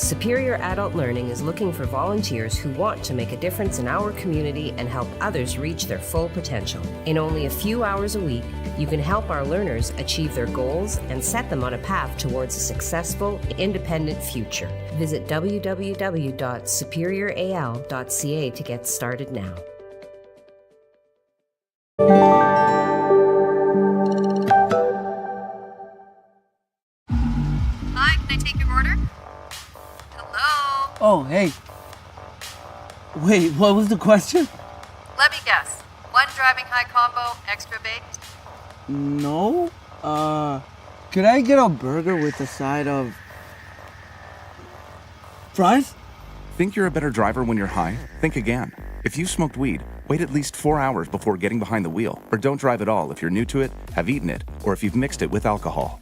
Superior Adult Learning is looking for volunteers who want to make a difference in our community and help others reach their full potential. In only a few hours a week, you can help our learners achieve their goals and set them on a path towards a successful, independent future. Visit www.superioral.ca to get started now. Hi, can I take your order? Hello? Oh, hey. Wait, what was the question? Let me guess. One driving high combo, extra baked? No. Could I get a burger with a side of fries? Think you're a better driver when you're high? Think again. If you smoked weed, wait at least 4 hours before getting behind the wheel, or don't drive at all if you're new to it, have eaten it, or if you've mixed it with alcohol.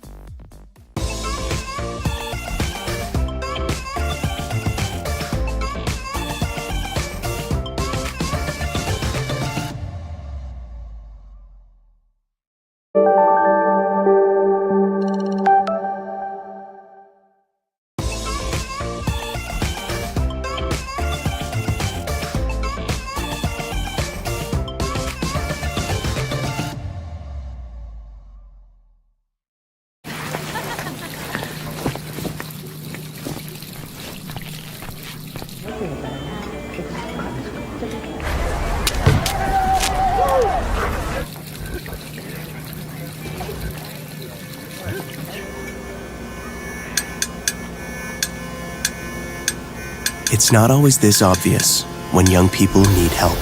It's not always this obvious when young people need help.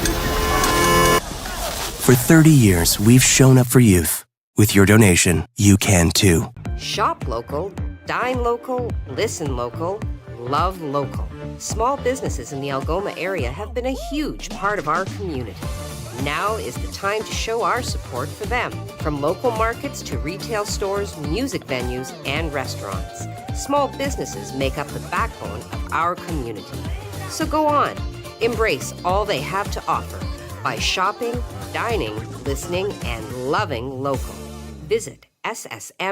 For 30 years, we've shown up for youth. With your donation, you can too. Shop local, dine local, listen local, love local. Small businesses in the Algoma area have been a huge part of our community. Now is the time to show our support for them. From local markets to retail stores, music venues, and restaurants. Small businesses make up the backbone of our community. So go on, embrace all they have to offer by shopping, dining, listening, and loving local. Visit ssmcoc.com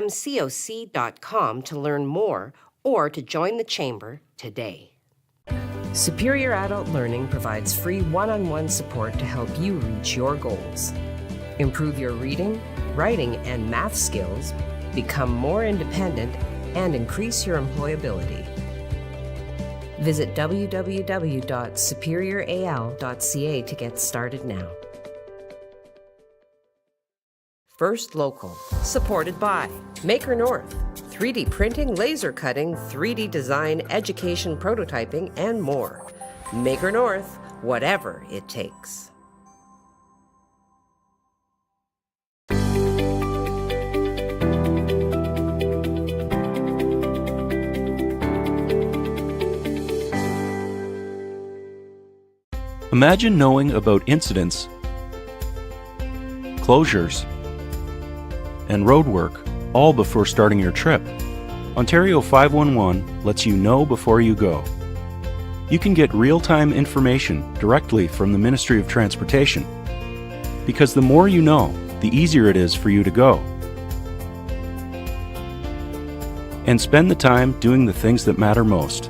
to learn more or to join the Chamber today. Superior Adult Learning provides free one-on-one support to help you reach your goals. Improve your reading, writing, and math skills, become more independent, and increase your employability. Visit www.superioral.ca to get started now. First Local, supported by Maker North, 3D printing, laser cutting, 3D design, education, prototyping, and more. Maker North, whatever it takes. Imagine knowing about incidents, closures, and roadwork all before starting your trip. Ontario 511 lets you know before you go. You can get real-time information directly from the Ministry of Transportation, because the more you know, the easier it is for you to go. And spend the time doing the things that matter most.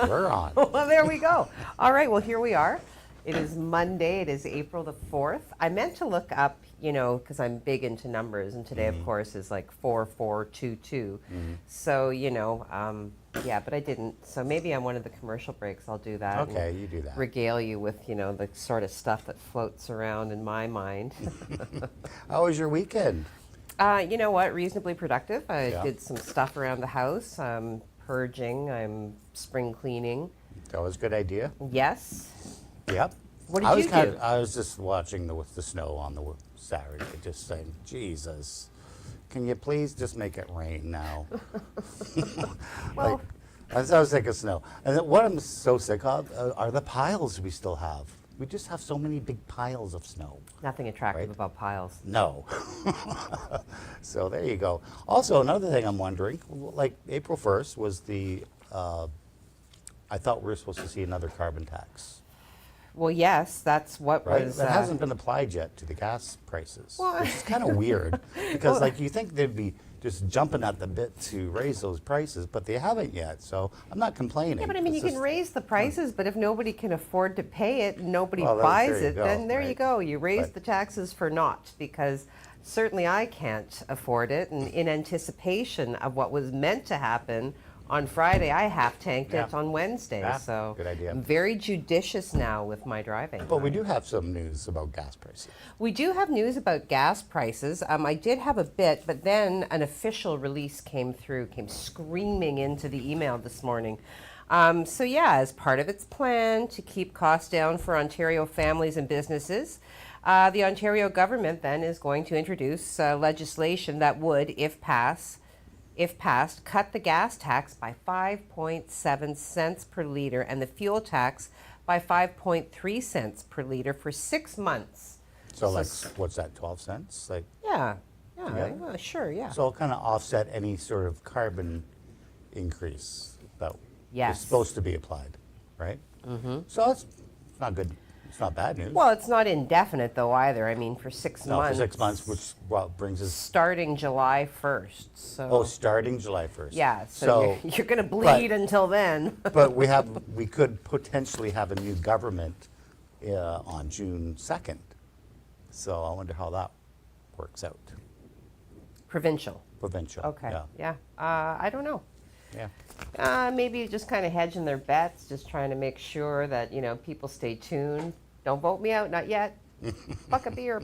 We're on. Well, there we go. All right, well, here we are. It is Monday. It is April the 4th. I meant to look up, because I'm big into numbers, and today, of course, is like 4422. So, yeah, but I didn't. So maybe on one of the commercial breaks, I'll do that. Okay, and you do that. regale you with, the sort of stuff that floats around in my mind. How was your weekend? You know what? Reasonably productive. I Yeah. did some stuff around the house. I'm purging. I'm spring cleaning. That was a good idea. Yes. Yep. What did I was you kind do? I was just watching the snow on the Saturday, just saying, Jesus, can you please just make it rain now? Well, I was sick of snow. And then what I'm so sick of are the piles we still have. We just have so many big piles of snow. nothing attractive Right. about piles. No. So there you go. Also, another thing I'm wondering, like April 1st was I thought we were supposed to see another carbon tax. Well, yes, that's what Right? was. That hasn't been applied yet to the gas prices. Well, Which is kind of weird because, like, you think they'd be just jumping at the bit to raise those prices, but they haven't yet. So I'm not complaining. Yeah, but I mean, It's you can just- raise the prices, but if nobody can afford to pay it, nobody Well, buys there you it, go, then there you right. go. You raise But- the taxes for naught, because certainly I can't afford it. And in anticipation of what was meant to happen on Friday, I half-tanked it Yeah. on Wednesday. Yeah, So good idea. I'm very judicious now with my driving. But we do have some news about gas prices. We do have news about gas prices. I did have a bit, but then an official release came screaming into the email this morning. So yeah, as part of its plan to keep costs down for Ontario families and businesses, the Ontario government then is going to introduce legislation that would, if passed, cut the gas tax by 5.7 cents per liter and the fuel tax by 5.3 cents per liter for 6 months. So, like, what's that, 12 cents? Like, Yeah, Yeah. well, sure, yeah. so it'll kind of offset any sort of carbon increase that Yes. is supposed to be applied, right? Mm-hmm. So it's not good. It's not bad news. Well, it's not indefinite though either. I mean, for 6 no, months. for 6 months, which brings us. starting July 1st. So Oh, starting July 1st. yeah, so you're going to bleed until then. But we could potentially have a new government on June 2nd. So I wonder how that works out. Provincial. Provincial. Okay. Yeah. I don't know. Yeah. Maybe just kind of hedging their bets, just trying to make sure that, people stay tuned. Don't vote me out, not yet. Buck a beer.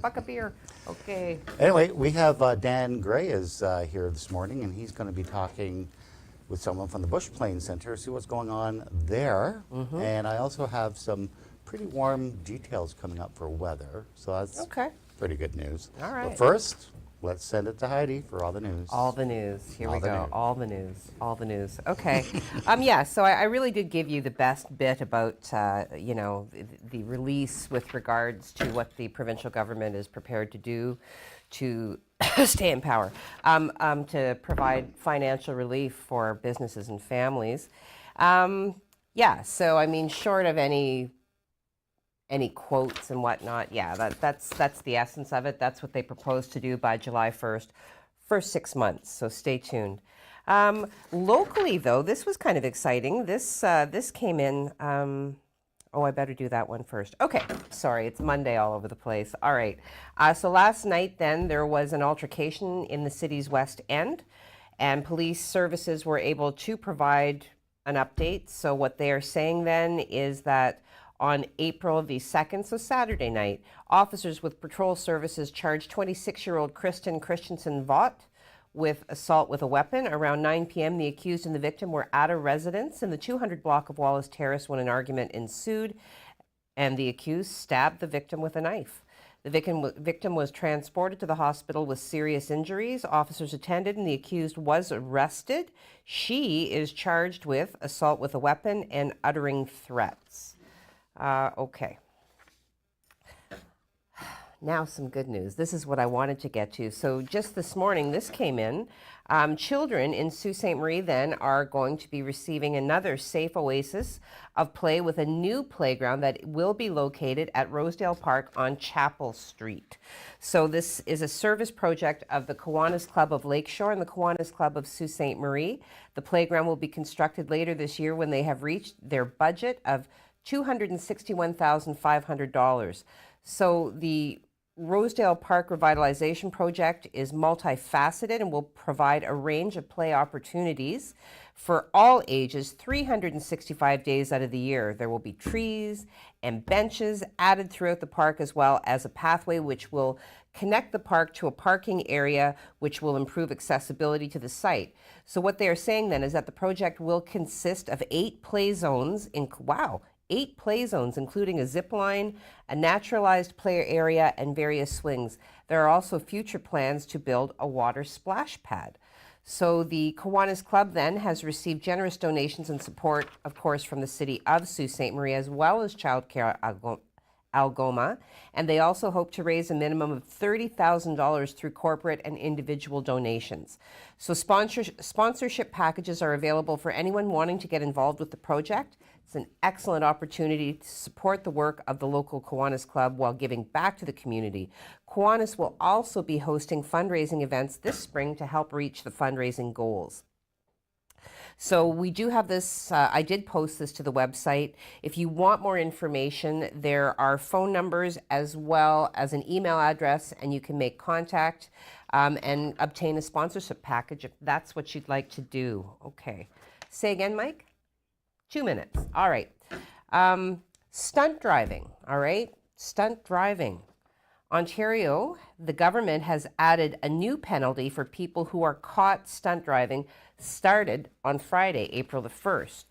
Okay. Anyway, we have Dan Gray is here this morning, and he's going to be talking with someone from the Bushplane Center, see what's going on there. Mm-hmm. And I also have some pretty warm details coming up for weather, so that's Okay. pretty good news. All right. But first, let's send it to Heidi for all the news. All the news. Here we All the go. news. All the news. Okay. Yeah, so I really did give you the best bit about, the release with regards to what the provincial government is prepared to do to stay in power, to provide financial relief for businesses and families. Yeah, so I mean, short of any quotes and whatnot, yeah, that's the essence of it. That's what they propose to do by July 1st for 6 months, so stay tuned. Locally, though, this was kind of exciting. This came in, I better do that one first. Okay, sorry, it's Monday all over the place. All right, so last night then, there was an altercation in the city's West End, and police services were able to provide an update. So what they are saying then is that on April the 2nd, so Saturday night, officers with patrol services charged 26-year-old Kristen Christensen-Vaught with assault with a weapon. Around 9 p.m., the accused and the victim were at a residence in the 200 block of Wallace Terrace when an argument ensued, and the accused stabbed the victim with a knife. The victim was transported to the hospital with serious injuries. Officers attended, and the accused was arrested. She is charged with assault with a weapon and uttering threats. Okay. Now some good news. This is what I wanted to get to. So just this morning, this came in. Children in Sault Ste. Marie then are going to be receiving another safe oasis of play with a new playground that will be located at Rosedale Park on Chapel Street. So this is a service project of the Kiwanis Club of Lakeshore and the Kiwanis Club of Sault Ste. Marie. The playground will be constructed later this year when they have reached their budget of $261,500. So the Rosedale Park Revitalization Project is multifaceted and will provide a range of play opportunities for all ages 365 days out of the year. There will be trees and benches added throughout the park, as well as a pathway which will connect the park to a parking area which will improve accessibility to the site. So what they are saying then is that the project will consist of 8 play zones, 8 play zones, including a zip line, a naturalized play area, and various swings. There are also future plans to build a water splash pad. So the Kiwanis Club then has received generous donations and support, of course, from the City of Sault Ste. Marie, as well as Child Care Algoma, and they also hope to raise a minimum of $30,000 through corporate and individual donations. So sponsorship packages are available for anyone wanting to get involved with the project. It's an excellent opportunity to support the work of the local Kiwanis Club while giving back to the community. Kiwanis will also be hosting fundraising events this spring to help reach the fundraising goals. So we do have this, I did post this to the website. If you want more information, there are phone numbers as well as an email address, and you can make contact and obtain a sponsorship package if that's what you'd like to do. Okay. Say again, Mike? 2 minutes. All right. Stunt driving. All right. Stunt driving. Ontario, the government has added a new penalty for people who are caught stunt driving, started on Friday, April the 1st.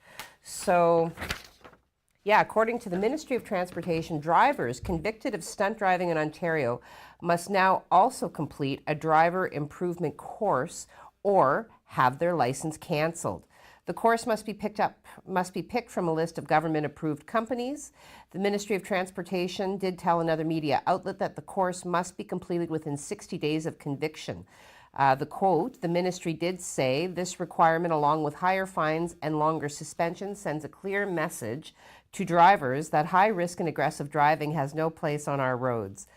So, yeah, according to the Ministry of Transportation, drivers convicted of stunt driving in Ontario must now also complete a driver improvement course or have their license canceled. The course must be picked from a list of government-approved companies. The Ministry of Transportation did tell another media outlet that the course must be completed within 60 days of conviction. The quote, the ministry did say, this requirement, along with higher fines and longer suspensions, sends a clear message to drivers that high-risk and aggressive driving has no place on our roads.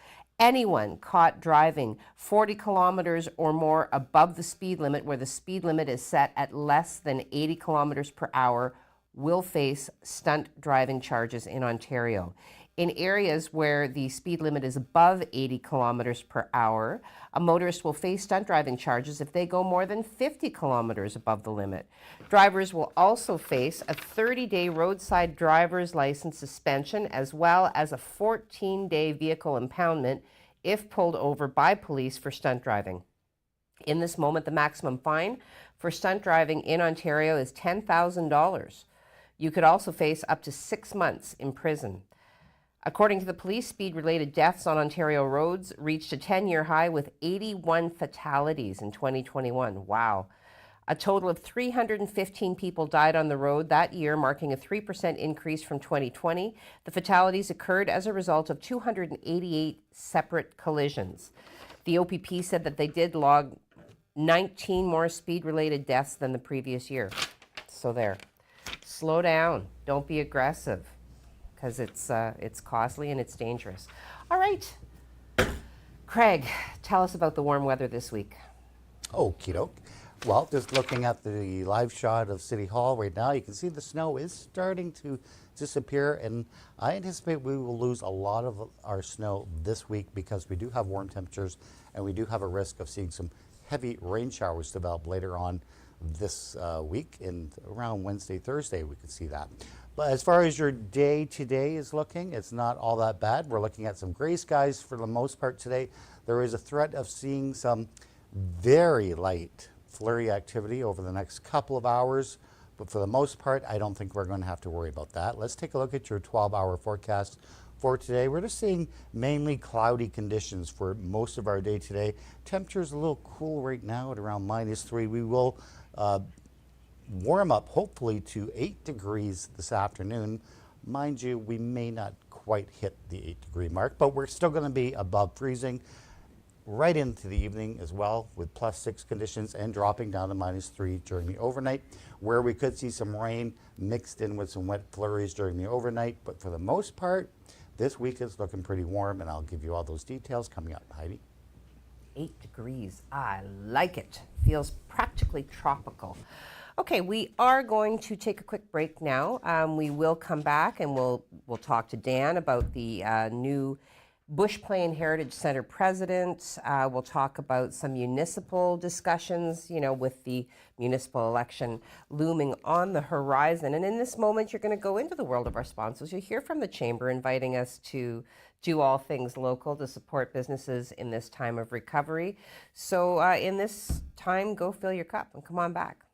Anyone caught driving 40 kilometers or more above the speed limit, where the speed limit is set at less than 80 kilometers per hour, will face stunt driving charges in Ontario. In areas where the speed limit is above 80 kilometers per hour, a motorist will face stunt driving charges if they go more than 50 kilometers above the limit. Drivers will also face a 30-day roadside driver's license suspension, as well as a 14-day vehicle impoundment if pulled over by police for stunt driving. In this moment, the maximum fine for stunt driving in Ontario is $10,000. You could also face up to 6 months in prison. According to the police, speed-related deaths on Ontario roads reached a 10-year high with 81 fatalities in 2021. Wow. A total of 315 people died on the road that year, marking a 3% increase from 2020. The fatalities occurred as a result of 288 separate collisions. The OPP said that they did log 19 more speed-related deaths than the previous year. So there. Slow down. Don't be aggressive, because it's costly and it's dangerous. All right. Craig, tell us about the warm weather this week. Okie doke. Well, just looking at the live shot of City Hall right now, you can see the snow is starting to disappear, and I anticipate we will lose a lot of our snow this week because we do have warm temperatures and we do have a risk of seeing some heavy rain showers develop later on this week, and around Wednesday, Thursday we could see that. But as far as your day today is looking, it's not all that bad. We're looking at some gray skies for the most part today. There is a threat of seeing some very light flurry activity over the next couple of hours, but for the most part, I don't think we're going to have to worry about that. Let's take a look at your 12-hour forecast for today. We're just seeing mainly cloudy conditions for most of our day today. Temperature's a little cool right now at around -3. We will warm up hopefully to 8 degrees this afternoon. Mind you, we may not quite hit the 8-degree mark, but we're still going to be above freezing right into the evening as well, with +6 conditions and dropping down to -3 during the overnight, where we could see some rain mixed in with some wet flurries during the overnight. But for the most part, this week is looking pretty warm, and I'll give you all those details coming up. Heidi? 8 degrees. I like it. Feels practically tropical. Okay, we are going to take a quick break now. We will come back and we'll talk to Dan about the new Bushplane Heritage Center president. We'll talk about some municipal discussions, with the municipal election looming on the horizon. And in this moment, you're going to go into the world of our sponsors. You'll hear from the Chamber inviting us to do all things local to support businesses in this time of recovery. So in this time, go fill your cup and come on back.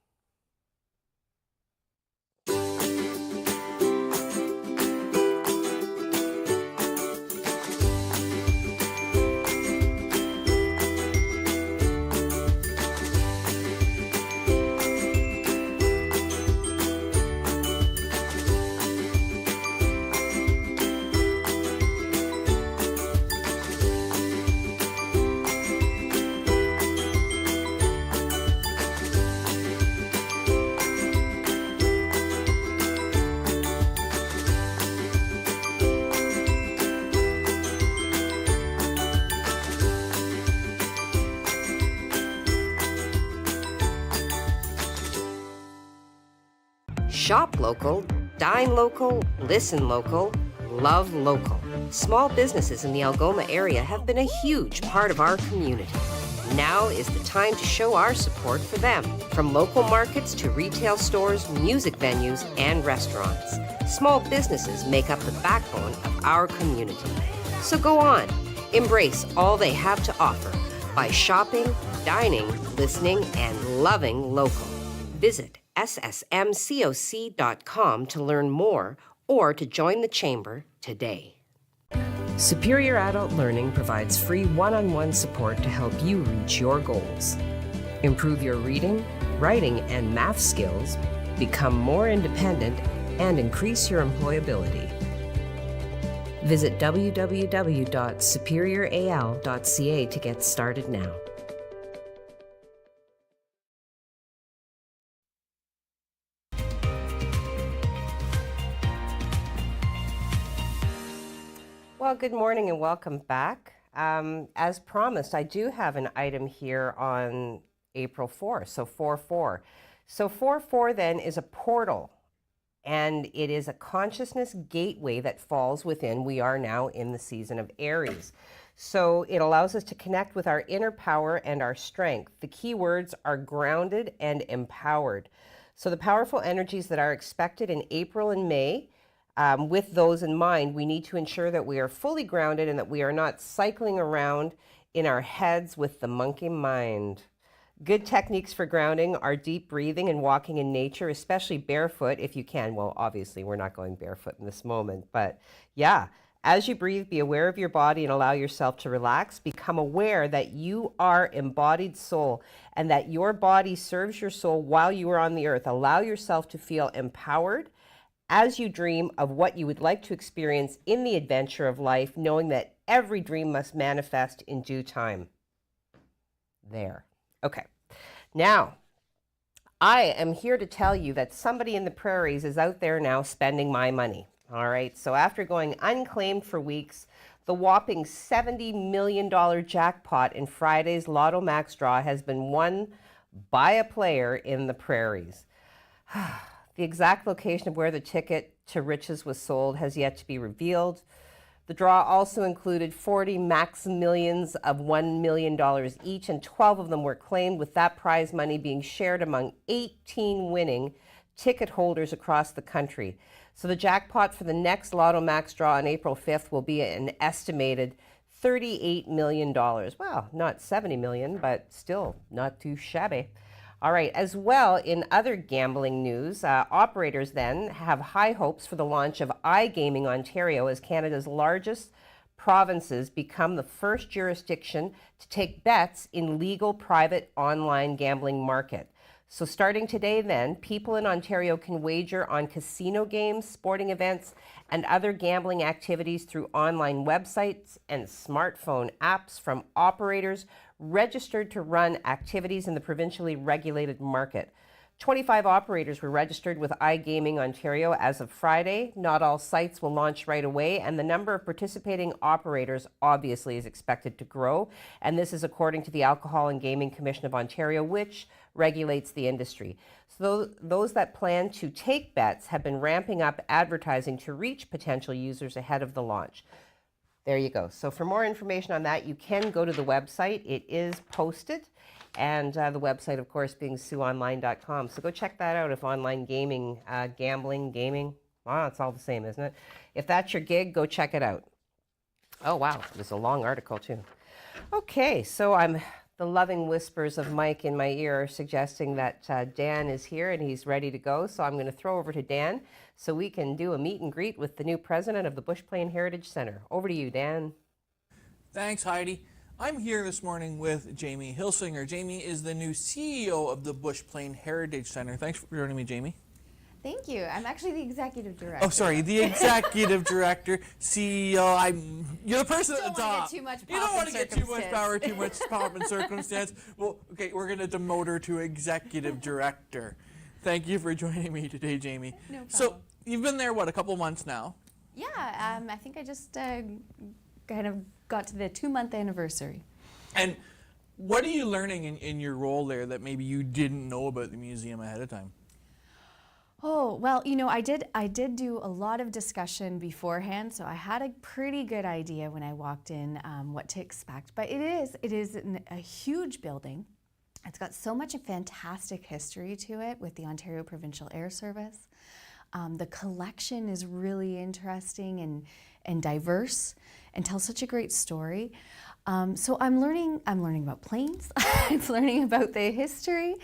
Shop local, dine local, listen local, love local. Small businesses in the Algoma area have been a huge part of our community. Now is the time to show our support for them. From local markets to retail stores, music venues, and restaurants. Small businesses make up the backbone of our community. So go on, embrace all they have to offer by shopping, dining, listening, and loving local. Visit ssmcoc.com to learn more or to join the Chamber today. Superior Adult Learning provides free one-on-one support to help you reach your goals. Improve your reading, writing, and math skills, become more independent, and increase your employability. Visit www.superioral.ca to get started now. Well, good morning and welcome back. As promised, I do have an item here on April 4th, so 4-4. So 4-4 then is a portal, and it is a consciousness gateway that falls within. We are now in the season of Aries. So it allows us to connect with our inner power and our strength. The key words are grounded and empowered. So the powerful energies that are expected in April and May, with those in mind, we need to ensure that we are fully grounded and that we are not cycling around in our heads with the monkey mind. Good techniques for grounding are deep breathing and walking in nature, especially barefoot if you can. Well, obviously, we're not going barefoot in this moment, but yeah, as you breathe, be aware of your body and allow yourself to relax. Become aware that you are embodied soul and that your body serves your soul while you are on the earth. Allow yourself to feel empowered as you dream of what you would like to experience in the adventure of life, knowing that every dream must manifest in due time. There. Okay. Now, I am here to tell you that somebody in the prairies is out there now spending my money. All right. So after going unclaimed for weeks, the whopping $70 million jackpot in Friday's Lotto Max draw has been won by a player in the prairies. The exact location of where the ticket to riches was sold has yet to be revealed. The draw also included 40 max millions of $1 million each, and 12 of them were claimed, with that prize money being shared among 18 winning ticket holders across the country. So the jackpot for the next Lotto Max draw on April 5th will be an estimated $38 million. Well, not 70 million, but still not too shabby. All right, as well, in other gambling news, operators then have high hopes for the launch of iGaming Ontario as Canada's largest provinces become the first jurisdiction to take bets in legal private online gambling market. So starting today then, people in Ontario can wager on casino games, sporting events, and other gambling activities through online websites and smartphone apps from operators registered to run activities in the provincially regulated market. 25 operators were registered with iGaming Ontario as of Friday. Not all sites will launch right away, and the number of participating operators obviously is expected to grow. And this is according to the Alcohol and Gaming Commission of Ontario, which regulates the industry. So those that plan to take bets have been ramping up advertising to reach potential users ahead of the launch. There you go. So for more information on that, you can go to the website. It is posted. And the website, of course, being SiouxOnline.com. So go check that out if online gaming, gambling, gaming, well, it's all the same, isn't it? If that's your gig, go check it out. Oh, wow. There's a long article, too. Okay, so the loving whispers of Mike in my ear are suggesting that Dan is here and he's ready to go. So I'm going to throw over to Dan so we can do a meet and greet with the new president of the Bushplane Heritage Center. Over to you, Dan. Thanks, Heidi. I'm here this morning with Jamie Hilsinger. Jamie is the new CEO of the Bushplane Heritage Center. Thanks for joining me, Jamie. Thank you. I'm actually the executive director. Oh, sorry, the executive director, CEO. You're the person at the top. Too much You don't want to get too much power, too much pomp and circumstance. Well, okay, we're going to demote her to executive director. Thank you for joining me today, Jamie. No problem. So you've been there, what, a couple months now? Yeah, I think I just kind of got to the 2-month anniversary. And what are you learning in your role there that maybe you didn't know about the museum ahead of time? Oh, well, you know, I did do a lot of discussion beforehand, so I had a pretty good idea when I walked in what to expect. But it is a huge building. It's got so much fantastic history to it with the Ontario Provincial Air Service. The collection is really interesting and diverse and tells such a great story. So I'm learning about planes, I'm learning about the history,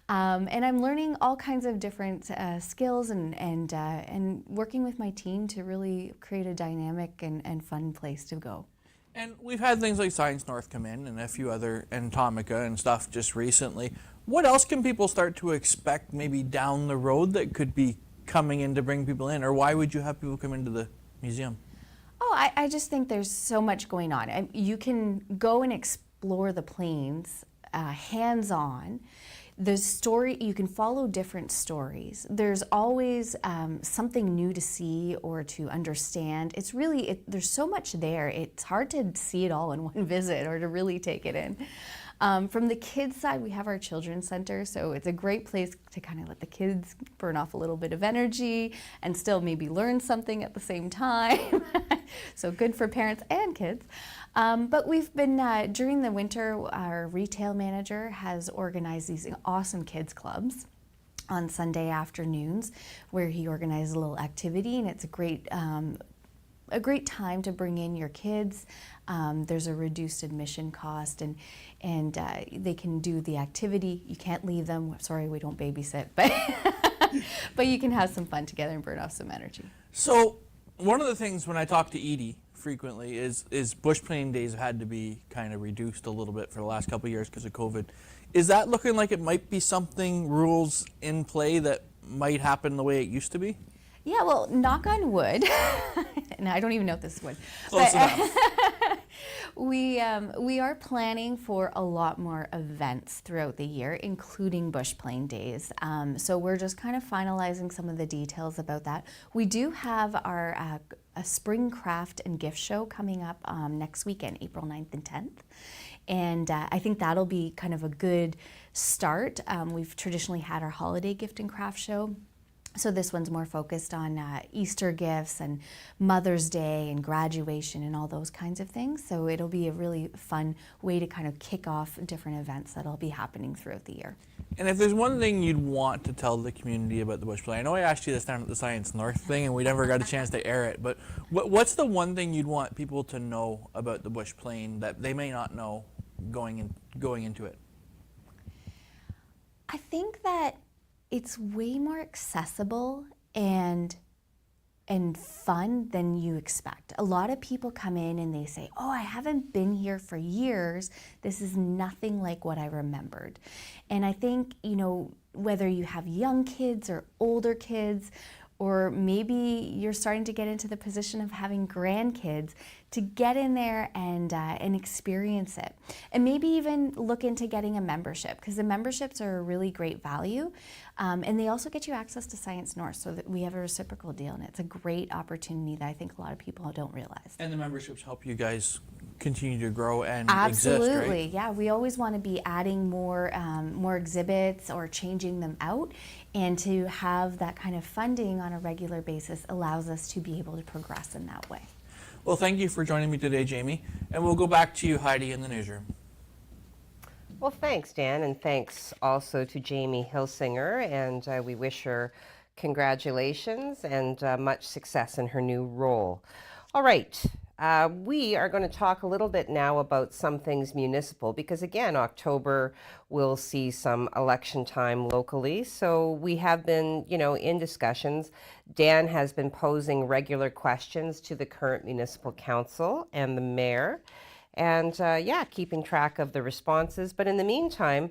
and I'm learning all kinds of different skills and working with my team to really create a dynamic and fun place to go. And we've had things like Science North come in and a few other, and Atomica and stuff just recently. What else can people start to expect maybe down the road that could be coming in to bring people in? Or why would you have people come into the museum? Oh, I just think there's so much going on. You can go and explore the planes hands-on. The story, you can follow different stories. There's always something new to see or to understand. It's really, there's so much there. It's hard to see it all in one visit or to really take it in. From the kids side, we have our children's center, so it's a great place to kind of let the kids burn off a little bit of energy and still maybe learn something at the same time. So good for parents and kids. But we've been, during the winter, our retail manager has organized these awesome kids clubs on Sunday afternoons where he organizes a little activity, and it's a great time to bring in your kids. There's a reduced admission cost, and they can do the activity. You can't leave them. Sorry, we don't babysit, but but you can have some fun together and burn off some energy. So one of the things when I talk to Edie frequently is Bushplane days have had to be kind of reduced a little bit for the last couple of years because of COVID. Is that looking like it might be something, rules in play that might happen the way it used to be? Yeah, well, knock on wood, and I don't even know if this is wood. Close enough. We are planning for a lot more events throughout the year, including Bushplane days. So we're just kind of finalizing some of the details about that. We do have our a spring craft and gift show coming up next weekend, April 9th and 10th. And I think that'll be kind of a good start. We've traditionally had our holiday gift and craft show. So this one's more focused on Easter gifts and Mother's Day and graduation and all those kinds of things. So it'll be a really fun way to kind of kick off different events that'll be happening throughout the year. And if there's one thing you'd want to tell the community about the Bushplane, I know I asked you this down at the Science North thing and we never got a chance to air it, but what's the one thing you'd want people to know about the Bushplane that they may not know going into it? I think that it's way more accessible and fun than you expect. A lot of people come in and they say, oh, I haven't been here for years. This is nothing like what I remembered. And I think, you know, whether you have young kids or older kids, or maybe you're starting to get into the position of having grandkids, to get in there and experience it. And maybe even look into getting a membership, because the memberships are a really great value. And they also get you access to Science North, so that we have a reciprocal deal, and it's a great opportunity that I think a lot of people don't realize. And the memberships help you guys continue to grow and Absolutely, exist, right? yeah. We always want to be adding more exhibits or changing them out, and to have that kind of funding on a regular basis allows us to be able to progress in that way. Well, thank you for joining me today, Jamie. And we'll go back to you, Heidi, in the newsroom. Well, thanks, Dan, and thanks also to Jamie Hilsinger, and we wish her congratulations and much success in her new role. All right, we are going to talk a little bit now about some things municipal, because again, October will see some election time locally, so we have been, in discussions. Dan has been posing regular questions to the current municipal council and the mayor, and keeping track of the responses. But in the meantime,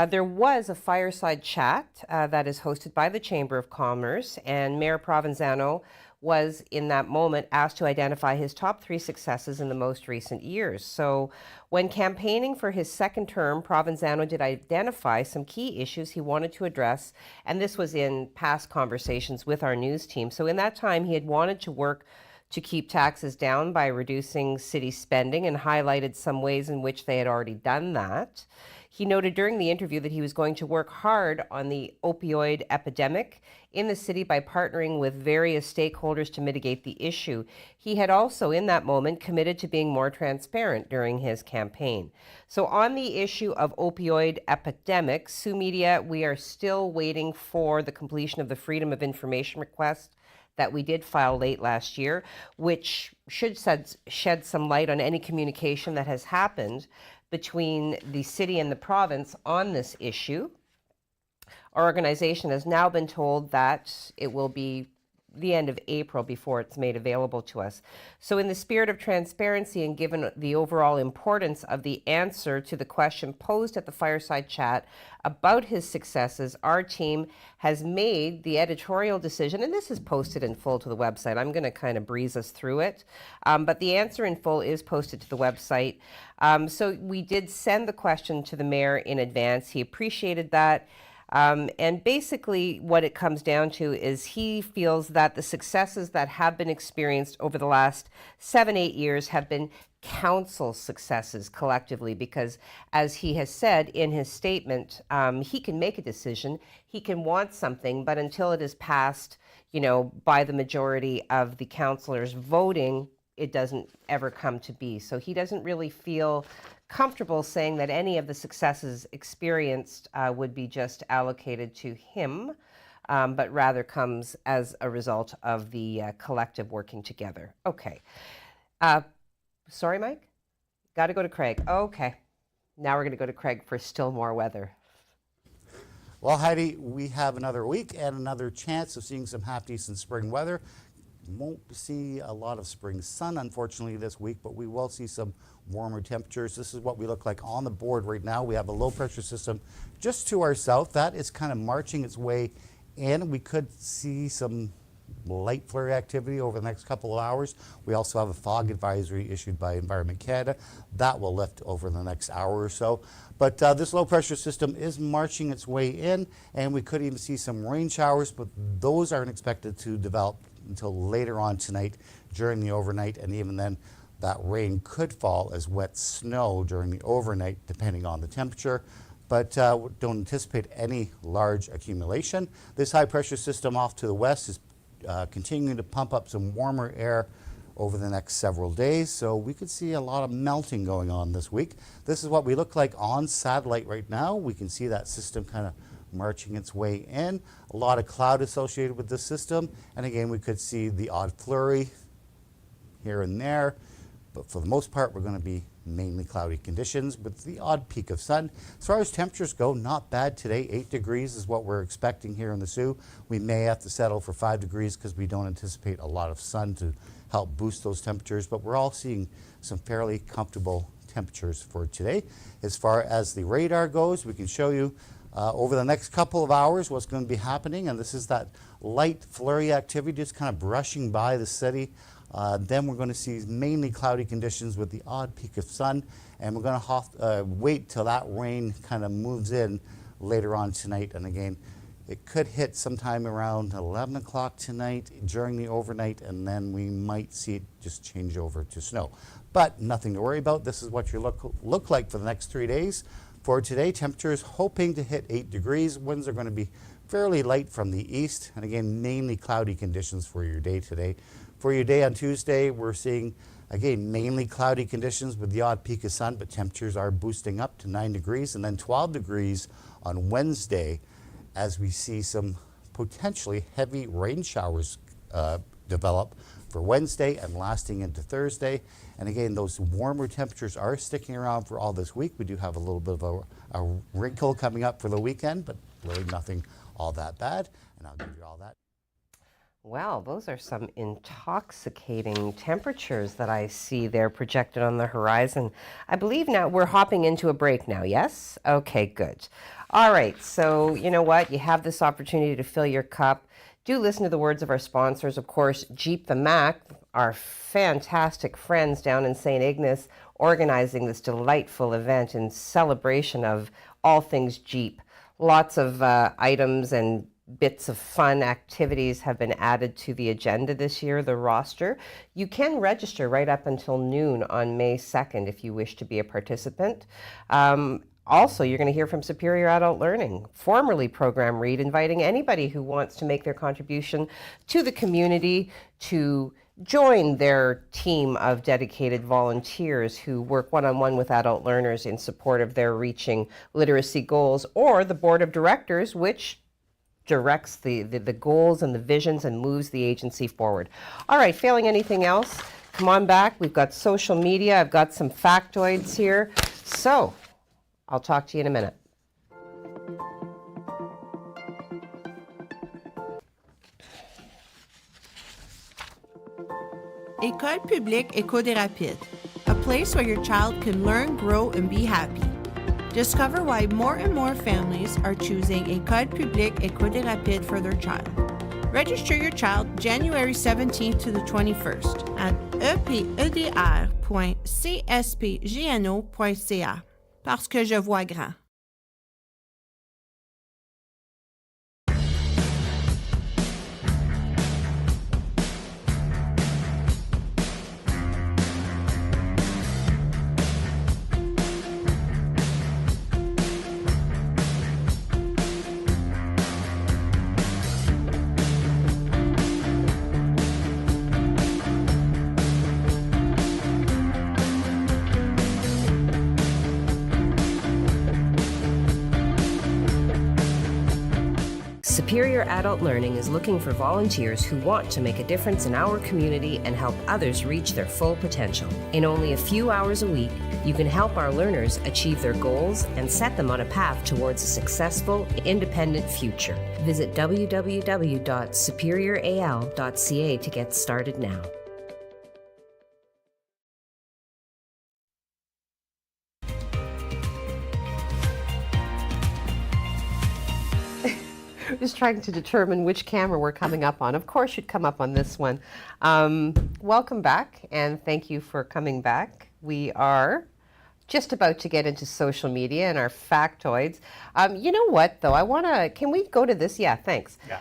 there was a fireside chat that is hosted by the Chamber of Commerce, and Mayor Provenzano was in that moment asked to identify his top 3 successes in the most recent years. So when campaigning for his second term, Provenzano did identify some key issues he wanted to address, and this was in past conversations with our news team. So in that time, he had wanted to work to keep taxes down by reducing city spending, and highlighted some ways in which they had already done that. He noted during the interview that he was going to work hard on the opioid epidemic in the city by partnering with various stakeholders to mitigate the issue. He had also, in that moment, committed to being more transparent during his campaign. So on the issue of opioid epidemic, Sioux Media, we are still waiting for the completion of the Freedom of Information request that we did file late last year, which should shed some light on any communication that has happened between the city and the province on this issue. Our organization has now been told that it will be the end of April before it's made available to us. So in the spirit of transparency, and given the overall importance of the answer to the question posed at the fireside chat about his successes, our team has made the editorial decision, and this is posted in full to the website. I'm going to kind of breeze us through it, but the answer in full is posted to the website. So we did send the question to the mayor in advance. He appreciated that. And basically what it comes down to is he feels that the successes that have been experienced over the last 7-8 years have been council successes collectively, because as he has said in his statement, he can make a decision, he can want something, but until it is passed, by the majority of the councillors voting, it doesn't ever come to be. So he doesn't really feel comfortable saying that any of the successes experienced would be just allocated to him, but rather comes as a result of the collective working together. Okay. Sorry, Mike? Got to go to Craig. Okay. Now we're going to go to Craig for still more weather. Well, Heidi, we have another week and another chance of seeing some half decent spring weather. Won't see a lot of spring sun, unfortunately, this week, but we will see some warmer temperatures. This is what we look like on the board right now. We have a low pressure system just to our south. That is kind of marching its way in. We could see some light flurry activity over the next couple of hours. We also have a fog advisory issued by Environment Canada. That will lift over the next hour or so. But this low pressure system is marching its way in, and we could even see some rain showers, but those aren't expected to develop until later on tonight during the overnight, and even then that rain could fall as wet snow during the overnight depending on the temperature, but don't anticipate any large accumulation. This high pressure system off to the west is continuing to pump up some warmer air over the next several days, so we could see a lot of melting going on this week. This is what we look like on satellite right now. We can see that system kind of marching its way in. A lot of cloud associated with this system, and again we could see the odd flurry here and there, but for the most part we're going to be mainly cloudy conditions with the odd peak of sun. As far as temperatures go, not bad today. 8 degrees is what we're expecting here in the Sioux. We may have to settle for 5 degrees because we don't anticipate a lot of sun to help boost those temperatures, but we're all seeing some fairly comfortable temperatures for today. As far as the radar goes, we can show you Over the next couple of hours, what's going to be happening, and this is that light flurry activity just kind of brushing by the city. Then we're going to see mainly cloudy conditions with the odd peak of sun, and we're going to wait till that rain kind of moves in later on tonight. And again, it could hit sometime around 11 o'clock tonight during the overnight, and then we might see it just change over to snow. But nothing to worry about. This is what you look like for the next 3 days. For today, temperatures hoping to hit 8 degrees. Winds are going to be fairly light from the east, and again, mainly cloudy conditions for your day today. For your day on Tuesday, we're seeing, again, mainly cloudy conditions with the odd peak of sun, but temperatures are boosting up to 9 degrees, and then 12 degrees on Wednesday, as we see some potentially heavy rain showers develop for Wednesday and lasting into Thursday. And again, those warmer temperatures are sticking around for all this week. We do have a little bit of a wrinkle coming up for the weekend, but really nothing all that bad. And I'll give you all that. Well, those are some intoxicating temperatures that I see there projected on the horizon. I believe now we're hopping into a break now, yes? Okay, good. All right, so you know what? You have this opportunity to fill your cup. Do listen to the words of our sponsors. Of course, Jeep the Mac, our fantastic friends down in St. Ignace, organizing this delightful event in celebration of all things Jeep. Lots of items and bits of fun activities have been added to the agenda this year, the roster. You can register right up until noon on May 2nd if you wish to be a participant. Also, you're going to hear from Superior Adult Learning, formerly Program Read, inviting anybody who wants to make their contribution to the community to join their team of dedicated volunteers who work one-on-one with adult learners in support of their reaching literacy goals, or the board of directors, which directs the goals and the visions and moves the agency forward. All right, failing anything else, come on back. We've got social media. I've got some factoids here. So I'll talk to you in a minute. École publique Éco des Rapides, a place where your child can learn, grow, and be happy. Discover why more and more families are choosing École publique Éco des Rapides for their child. Register your child January 17th to the 21st at epedr.cspgno.ca. Parce que je vois grand. Superior Adult Learning is looking for volunteers who want to make a difference in our community and help others reach their full potential. In only a few hours a week, you can help our learners achieve their goals and set them on a path towards a successful, independent future. Visit www.superioral.ca to get started now. Just trying to determine which camera we're coming up on. Of course, you'd come up on this one. Welcome back, and thank you for coming back. We are just about to get into social media and our factoids. You know what, though? Can we go to this? Yeah, thanks. Yeah.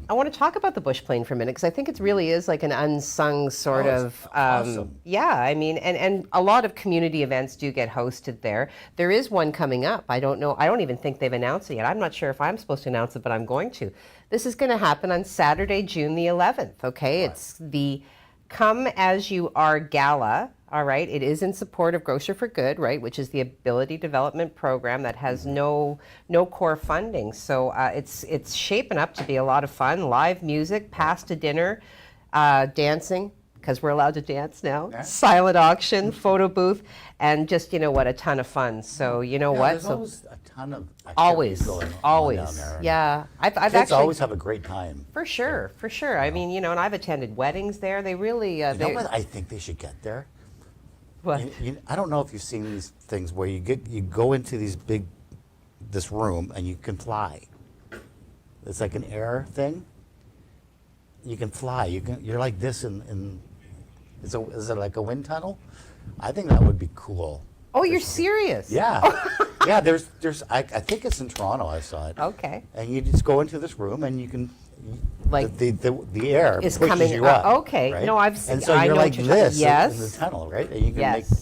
I want to talk about the Bushplane for a minute, because I think it really is like an unsung sort of, awesome. yeah, I mean, and a lot of community events do get hosted there. There is one coming up. I don't know, I don't even think they've announced it yet. I'm not sure if I'm supposed to announce it, but I'm going to. This is going to happen on Saturday, June the 11th, okay? Right. It's the Come As You Are Gala. All right, it is in support of Grocer for Good, right, which is the ability development program that has no core funding. So it's shaping up to be a lot of fun. Live music, pasta dinner, dancing, because we're allowed to dance now. Yeah. Silent auction, photo booth, and just, you know what, a ton of fun. So you know what? There's always a ton of always going always on down there. Yeah, I've Kids actually always have a great time. For sure, for sure. I mean, you know, and I've attended weddings there. They really you know what I think they should get there? What? I don't know if you've seen these things where you go into these big this room, and you can fly. It's like an air thing. You can fly. You're like this in is it like a wind tunnel? I think that would be cool. Oh, you're serious? Yeah. Yeah, there's I think it's in Toronto, I saw it. Okay. And you just go into this room and you can, Like the air is pushes coming you up. okay. right? No, I've seen. And so I you're know like what you're talking- this Yes. in the tunnel, right? And you can Yes. make,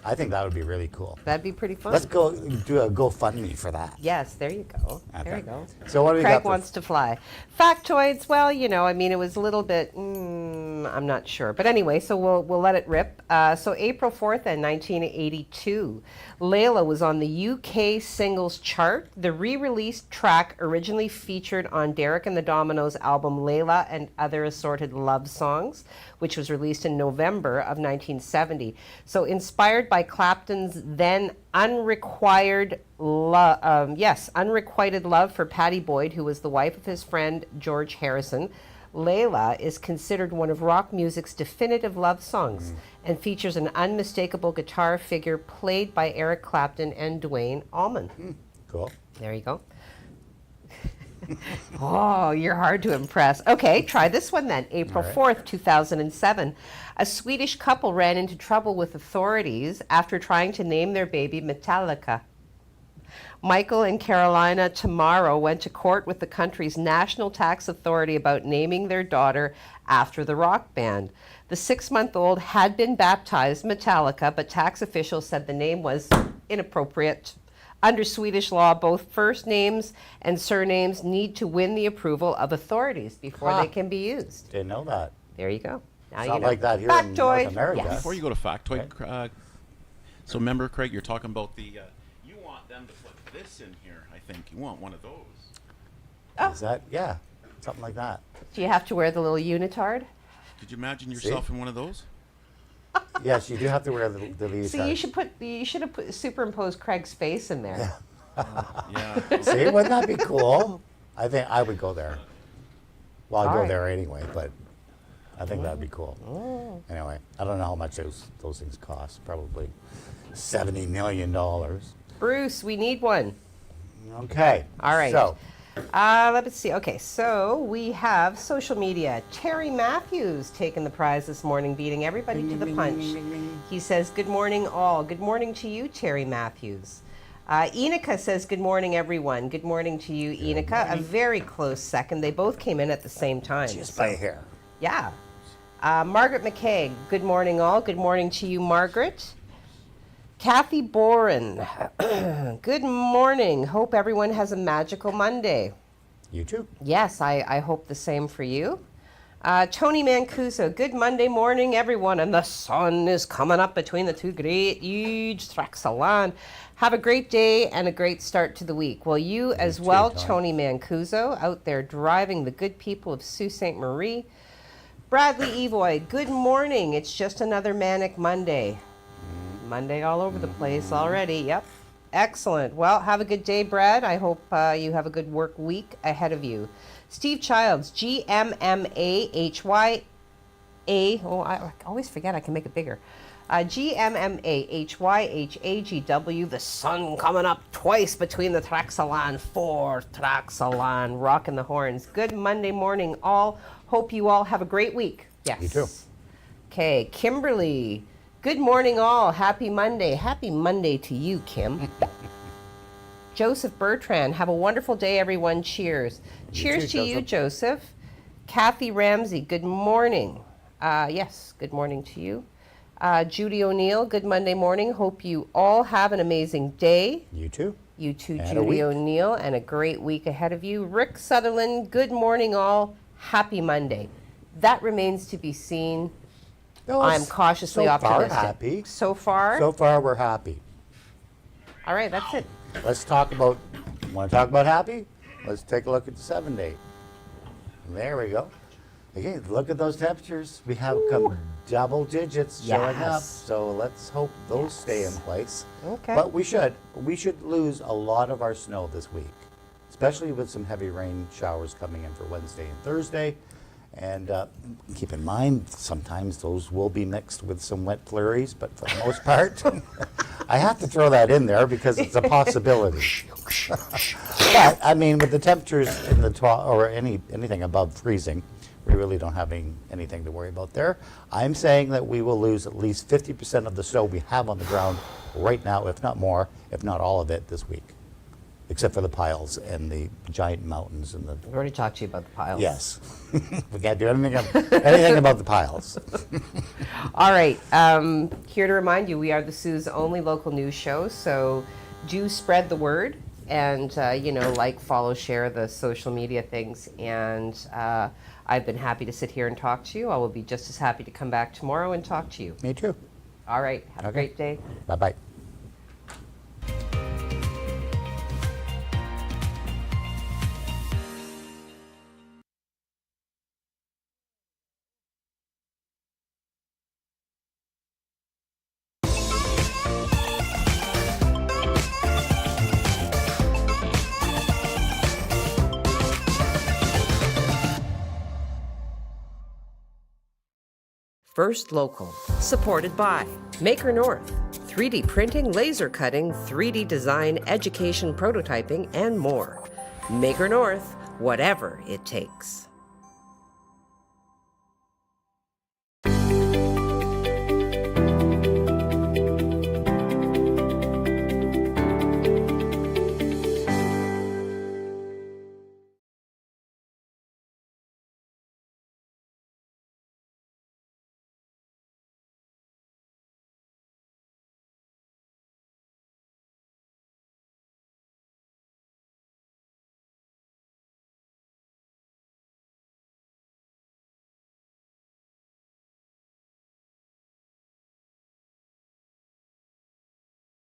I think that would be really cool. That'd be pretty fun. Let's go do a GoFundMe for that. Yes, there you go. There Okay. you go. So what do we Craig got for- wants to fly. Factoids, well, you know, I mean, it was a little bit, I'm not sure. But anyway, so we'll let it rip. So April 4th in 1982, Layla was on the UK singles chart. The re-released track originally featured on Derek and the Dominoes album Layla and Other Assorted Love Songs, which was released in November of 1970. So inspired by Clapton's then unrequited love for Pattie Boyd, who was the wife of his friend George Harrison, Layla is considered one of rock music's definitive love songs and features an unmistakable guitar figure played by Eric Clapton and Duane Allman. Cool. There you go. Oh, you're hard to impress. Okay, try this one then. April 4th, 2007. A Swedish couple ran into trouble with authorities after trying to name their baby Metallica. Michael and Carolina Tamaro went to court with the country's national tax authority about naming their daughter after the rock band. The 6-month-old had been baptized Metallica, but tax officials said the name was inappropriate. Under Swedish law, both first names and surnames need to win the approval of authorities before they can be used. Didn't know that. There you go. Now It's you not know. like that here in Factoid. North America. Yes. Before you go to factoid, so remember, Craig, you're talking about the, you want them to put this in here, I think. You want one of those. Is that, yeah, something like that. Do you have to wear the little unitard? Could you imagine yourself in one of those? Yes, you do have to wear the leaves. So you should have superimposed Craig's face in there. Yeah. See, wouldn't that be cool? I think I would go there. Well, I'd All go right. there anyway, but I think that'd be cool. Anyway, I don't know how much those things cost. Probably $70 million. Bruce, we need one. Okay. All right. So, Let's see. Okay, so we have social media. Terry Matthews taking the prize this morning, beating everybody to the punch. He says, good morning, all. Good morning to you, Terry Matthews. Enika says, good morning, everyone. Good morning to you, Enika. A very close second. They both came in at the same time. just by a hair. Yeah. Margaret McKay, good morning, all. Good morning to you, Margaret. Kathy Boren, good morning. Hope everyone has a magical Monday. You too. Yes, I hope the same for you. Tony Mancuso, good Monday morning, everyone. And the sun is coming up between the two great huge tracts of land. Have a great day and a great start to the week. Well, you as well, Tony Mancuso, out there driving the good people of Sault Ste. Marie. Bradley Evoy, good morning. It's just another manic Monday. Monday all over the place already. Yep. Excellent. Well, have a good day, Brad. I hope you have a good work week ahead of you. Steve Childs, GMMAHYA. Oh, I always forget I can make it bigger. GMMAHYHAGW. The sun coming up twice between the tracts of land. 4 tracts of land. Rocking the horns. Good Monday morning, all. Hope you all have a great week. Yes. You too. Okay, Kimberly. Good morning, all. Happy Monday. Happy Monday to you, Kim. Joseph Bertrand. Have a wonderful day, everyone. Cheers. Cheers to you, Joseph. Kathy Ramsey. Good morning. Yes, good morning to you. Judy O'Neill. Good Monday morning. Hope you all have an amazing day. You too. You too, And a Judy week. O'Neill, and a great week ahead of you. Rick Sutherland. Good morning, all. Happy Monday. That remains to be seen. No, I'm cautiously so far optimistic. happy. So far? So far, we're happy. All right, that's it. Let's talk about, want to talk about happy? Let's take a look at the 7-day. There we go. Again, look at those temperatures. We have come double digits showing up. Yes. So let's hope those stay in place. Okay. But we should lose a lot of our snow this week, especially with some heavy rain showers coming in for Wednesday and Thursday. And keep in mind, sometimes those will be mixed with some wet flurries, but for the most part, I have to throw that in there because it's a possibility. But I mean, with the temperatures in the 12 or anything above freezing, we really don't have anything to worry about there. I'm saying that we will lose at least 50% of the snow we have on the ground right now, if not more, if not all of it this week, except for the piles and the giant mountains and the. I've already talked to you about the piles. Yes, we can't do anything about the piles. All right. Here to remind you, we are the Sioux's only local news show, so do spread the word and, like, follow, share the social media things. And I've been happy to sit here and talk to you. I will be just as happy to come back tomorrow and talk to you. Me too. All right. Have a great day. Bye-bye. First Local, supported by Maker North, 3D printing, laser cutting, 3D design, education, prototyping, and more. Maker North, whatever it takes.